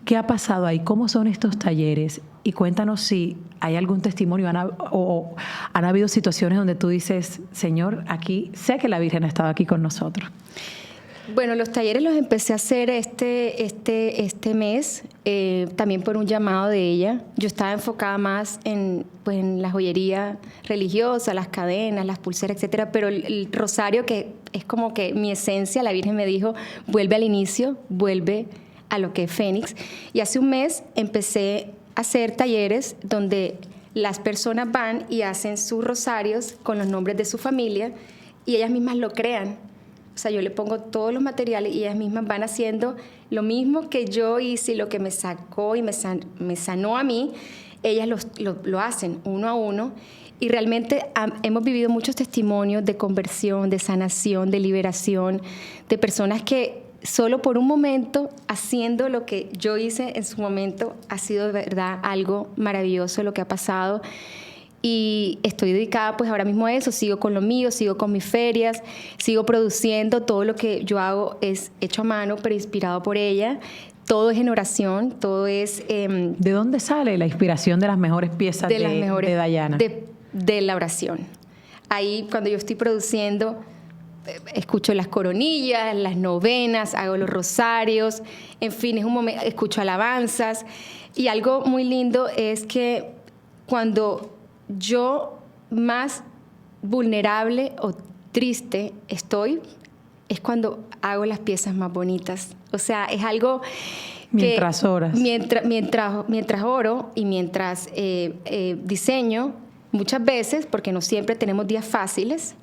¿Qué ha pasado ahí? ¿Cómo son estos talleres? Y cuéntanos si hay algún testimonio o han habido situaciones donde tú dices, Señor, aquí sé que la Virgen ha estado aquí con nosotros. Bueno, los talleres los empecé a hacer este mes, también por un llamado de ella. Yo estaba enfocada más en la joyería religiosa, las cadenas, las pulseras, etcétera, pero el rosario, que es como que mi esencia, la Virgen me dijo, vuelve al inicio, vuelve a lo que es Fénix. Y hace un mes empecé a hacer talleres donde las personas van y hacen sus rosarios con los nombres de su familia y ellas mismas lo crean. O sea, yo le pongo todos los materiales y ellas mismas van haciendo lo mismo que yo hice, y lo que me sacó y me sanó a mí, ellas lo hacen uno a uno. Y realmente hemos vivido muchos testimonios de conversión, de sanación, de liberación, de personas que solo por un momento, haciendo lo que yo hice en su momento, ha sido de verdad algo maravilloso lo que ha pasado. Y estoy dedicada pues ahora mismo a eso, sigo con lo mío, sigo con mis ferias, sigo produciendo, todo lo que yo hago es hecho a mano, pero inspirado por ella. Todo es en oración, todo es... ¿De dónde sale la inspiración de las mejores piezas de Dayana? De la oración. Ahí cuando yo estoy produciendo, escucho las coronillas, las novenas, hago los rosarios, en fin, es un momento, escucho alabanzas. Y algo muy lindo es que cuando yo más vulnerable o triste estoy, es cuando hago las piezas más bonitas. O sea, es algo que... Mientras oras. Mientras oro y mientras diseño, muchas veces, porque no siempre tenemos días fáciles,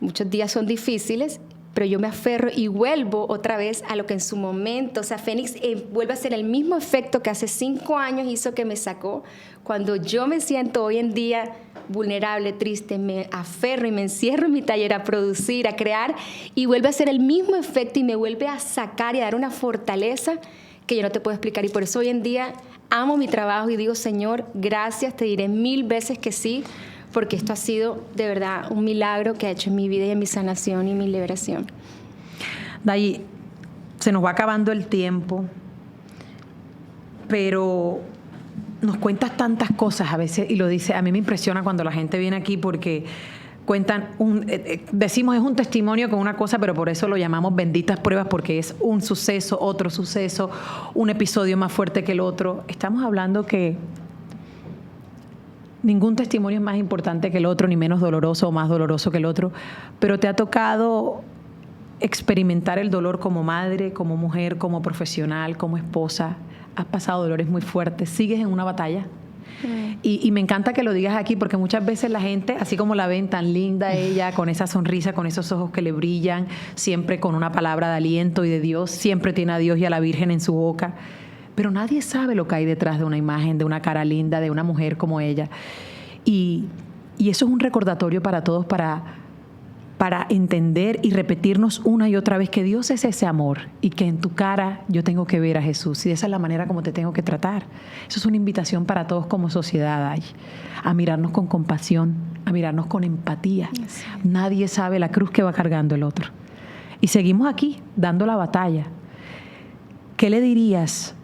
muchos días son difíciles, pero yo me aferro y vuelvo otra vez a lo que en su momento, o sea, Fénix vuelve a hacer el mismo efecto que hace 5 años hizo, que me sacó. Cuando yo me siento hoy en día vulnerable, triste, me aferro y me encierro en mi taller a producir, a crear, y vuelve a hacer el mismo efecto y me vuelve a sacar y a dar una fortaleza que yo no te puedo explicar. Y por eso hoy en día amo mi trabajo y digo, Señor, gracias, te diré 1000 veces que sí, porque esto ha sido de verdad un milagro que ha hecho en mi vida y en mi sanación y mi liberación. Day, se nos va acabando el tiempo, pero nos cuentas tantas cosas a veces, y lo dice, a mí me impresiona cuando la gente viene aquí porque cuentan, decimos es un testimonio con una cosa, pero por eso lo llamamos benditas pruebas, porque es un suceso, otro suceso, un episodio más fuerte que el otro. Estamos hablando que ningún testimonio es más importante que el otro, ni menos doloroso o más doloroso que el otro, pero te ha tocado experimentar el dolor como madre, como mujer, como profesional, como esposa. Has pasado dolores muy fuertes, sigues en una batalla. Y me encanta que lo digas aquí, porque muchas veces la gente, así como la ven tan linda ella, con esa sonrisa, con esos ojos que le brillan, siempre con una palabra de aliento y de Dios, siempre tiene a Dios y a la Virgen en su boca, pero nadie sabe lo que hay detrás de una imagen, de una cara linda, de una mujer como ella. Y eso es un recordatorio para todos, para entender y repetirnos una y otra vez que Dios es ese amor y que en tu cara yo tengo que ver a Jesús, y esa es la manera como te tengo que tratar. Eso es una invitación para todos como sociedad, a mirarnos con compasión, a mirarnos con empatía. Sí. Nadie sabe la cruz que va cargando el otro. Y seguimos aquí, dando la batalla. ¿Qué le dirías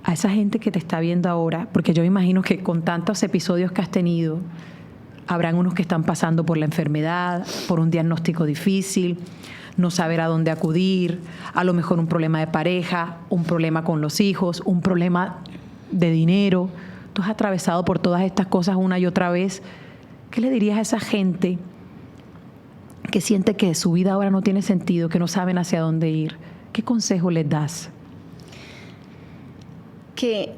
a esa gente que te está viendo ahora? Porque yo me imagino que con tantos episodios que has tenido, habrán unos que están pasando por la enfermedad, por un diagnóstico difícil, no saber a dónde acudir, a lo mejor un problema de pareja, un problema con los hijos, un problema de dinero. Tú has atravesado por todas estas cosas una y otra vez. ¿Qué le dirías a esa gente que siente que su vida ahora no tiene sentido, que no saben hacia dónde ir? ¿Qué consejo les das? Que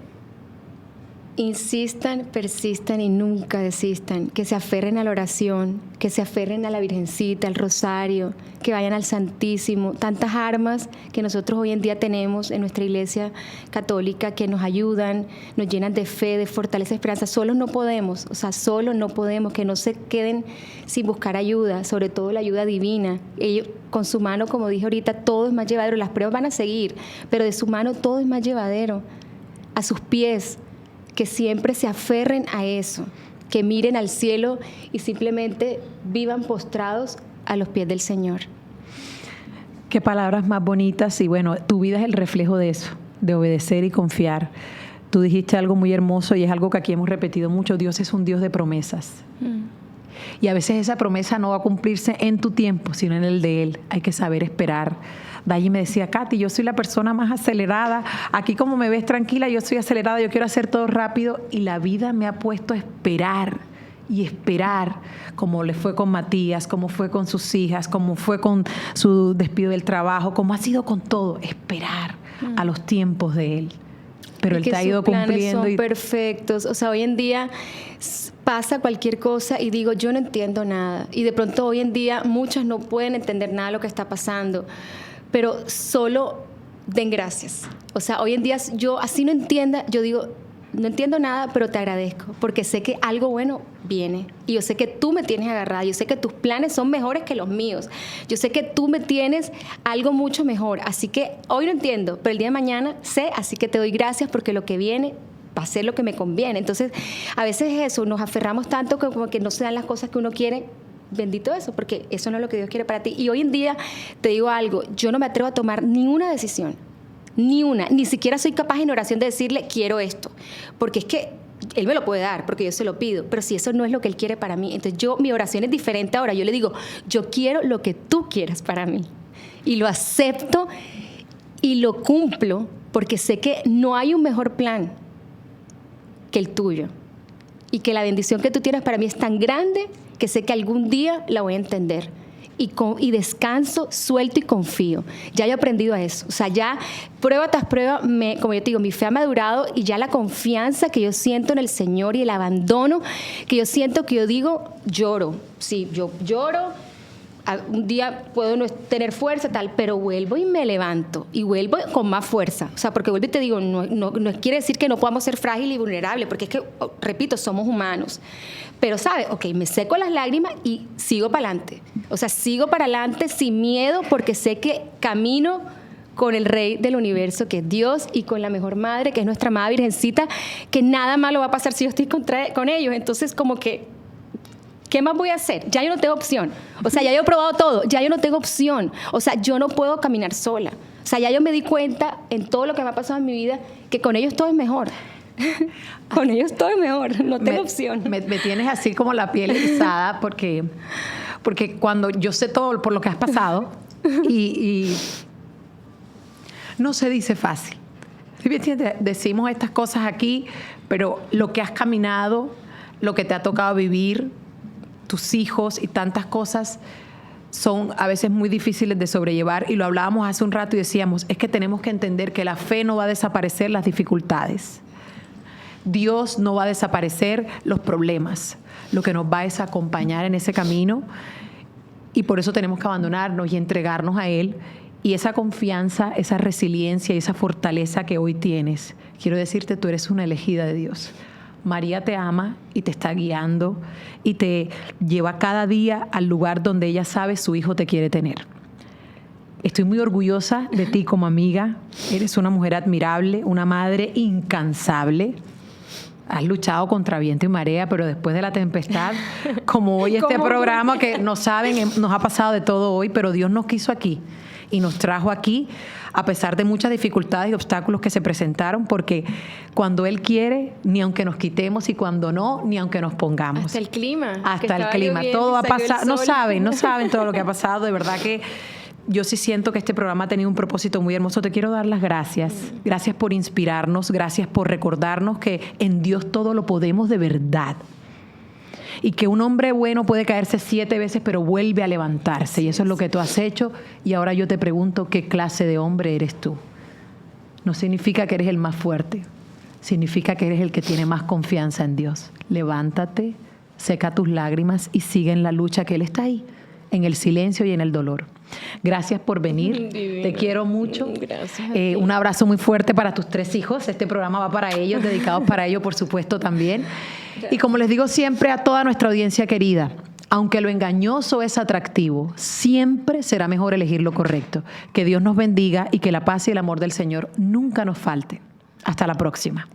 insistan, persistan y nunca desistan, que se aferren a la oración, que se aferren a la Virgencita, al Rosario, que vayan al Santísimo. Tantas armas que nosotros hoy en día tenemos en nuestra Iglesia Católica que nos ayudan, nos llenan de fe, de fortaleza, de esperanza. Solos no podemos, solos no podemos, que no se queden sin buscar ayuda, sobre todo la ayuda divina. Ellos, con su mano, como dije ahorita, todo es más llevadero. Las pruebas van a seguir, pero de su mano todo es más llevadero. A sus pies, que siempre se aferren a eso, que miren al cielo y simplemente vivan postrados a los pies del Señor. Qué palabras más bonitas. Y bueno, tu vida es el reflejo de eso, de obedecer y confiar. Tú dijiste algo muy hermoso y es algo que aquí hemos repetido mucho: Dios es un Dios de promesas. Y a veces esa promesa no va a cumplirse en tu tiempo, sino en el de Él. Hay que saber esperar. Dayi me decía: Katy, yo soy la persona más acelerada. Aquí, como me ves tranquila, yo soy acelerada, yo quiero hacer todo rápido. Y la vida me ha puesto a esperar y esperar, como le fue con Matías, como fue con sus hijas, como fue con su despido del trabajo, como ha sido con todo, esperar a los tiempos de Él. Pero Él te ha ido cumpliendo. Son perfectos. Hoy en día pasa cualquier cosa y digo, yo no entiendo nada. Y de pronto hoy en día muchos no pueden entender nada de lo que está pasando. Pero solo den gracias. Hoy en día yo así no entienda, yo digo, no entiendo nada, pero te agradezco, porque sé que algo bueno viene. Y yo sé que tú me tienes agarrada, yo sé que tus planes son mejores que los míos. Yo sé que tú me tienes algo mucho mejor. Así que hoy no entiendo, pero el día de mañana sé, así que te doy gracias porque lo que viene va a ser lo que me conviene. Entonces, a veces eso, nos aferramos tanto que como que no se dan las cosas que uno quiere. Bendito eso, porque eso no es lo que Dios quiere para ti. Y hoy en día, te digo algo, yo no me atrevo a tomar ni una decisión, ni siquiera soy capaz en oración de decirle, quiero esto, porque es que Él me lo puede dar, porque yo se lo pido, pero si eso no es lo que Él quiere para mí, entonces mi oración es diferente ahora. Yo le digo, yo quiero lo que tú quieras para mí, y lo acepto y lo cumplo, porque sé que no hay un mejor plan que el tuyo, y que la bendición que tú tienes para mí es tan grande que sé que algún día la voy a entender. Y descanso, suelto y confío. Ya he aprendido a eso. Ya prueba tras prueba, como yo te digo, mi fe ha madurado, y ya la confianza que yo siento en el Señor y el abandono que yo siento, que yo digo, lloro. Sí, yo lloro. Un día puedo no tener fuerza, tal, pero vuelvo y me levanto. Y vuelvo con más fuerza. Porque vuelvo y te digo, no quiere decir que no podamos ser frágiles y vulnerables, porque es que, repito, somos humanos. Pero, ¿sabes? Me seco las lágrimas y sigo para adelante. Sigo para adelante sin miedo, porque sé que camino con el Rey del Universo, que es Dios, y con la mejor madre, que es nuestra amada Virgencita, que nada malo va a pasar si yo estoy con ellos. Entonces, como que, ¿qué más voy a hacer? Ya yo no tengo opción. Ya yo he probado todo, ya yo no tengo opción. Yo no puedo caminar sola. Ya yo me di cuenta en todo lo que me ha pasado en mi vida que con ellos todo es mejor. Con ellos todo es mejor, no tengo opción. Me tienes así como la piel erizada, porque porque cuando yo sé todo por lo que has pasado y no se dice fácil. ¿Sí me entiendes? Decimos estas cosas aquí, pero lo que has caminado, lo que te ha tocado vivir, tus hijos y tantas cosas son a veces muy difíciles de sobrellevar, y lo hablábamos hace un rato y decíamos, es que tenemos que entender que la fe no va a desaparecer las dificultades. Dios no va a desaparecer los problemas. Lo que nos va es a acompañar en ese camino, y por eso tenemos que abandonarnos y entregarnos a Él. Y esa confianza, esa resiliencia y esa fortaleza que hoy tienes, quiero decirte, tú eres una elegida de Dios. María te ama y te está guiando y te lleva cada día al lugar donde ella sabe su hijo te quiere tener. Estoy muy orgullosa de ti como amiga. Eres una mujer admirable, una madre incansable. Has luchado contra viento y marea, pero después de la tempestad, como hoy este programa que no saben, nos ha pasado de todo hoy, pero Dios nos quiso aquí y nos trajo aquí a pesar de muchas dificultades y obstáculos que se presentaron, porque cuando Él quiere, ni aunque nos quitemos, y cuando no, ni aunque nos pongamos. Hasta el clima. Hasta el clima. Todo ha pasado. No saben todo lo que ha pasado. De verdad que yo sí siento que este programa ha tenido un propósito muy hermoso. Te quiero dar las gracias. Gracias por inspirarnos. Gracias por recordarnos que en Dios todo lo podemos de verdad. Y que un hombre bueno puede caerse 7 veces, pero vuelve a levantarse. Y eso es lo que tú has hecho. Y ahora yo te pregunto, ¿qué clase de hombre eres tú? No significa que eres el más fuerte. Significa que eres el que tiene más confianza en Dios. Levántate, seca tus lágrimas y sigue en la lucha, que Él está ahí, en el silencio y en el dolor. Gracias por venir. Divino. Te quiero mucho. Gracias. Un abrazo muy fuerte para tus 3 hijos. Este programa va para ellos, dedicados para ellos, por supuesto, también. Gracias. Y como les digo siempre a toda nuestra audiencia querida, aunque lo engañoso es atractivo, siempre será mejor elegir lo correcto. Que Dios nos bendiga y que la paz y el amor del Señor nunca nos falte. Hasta la próxima.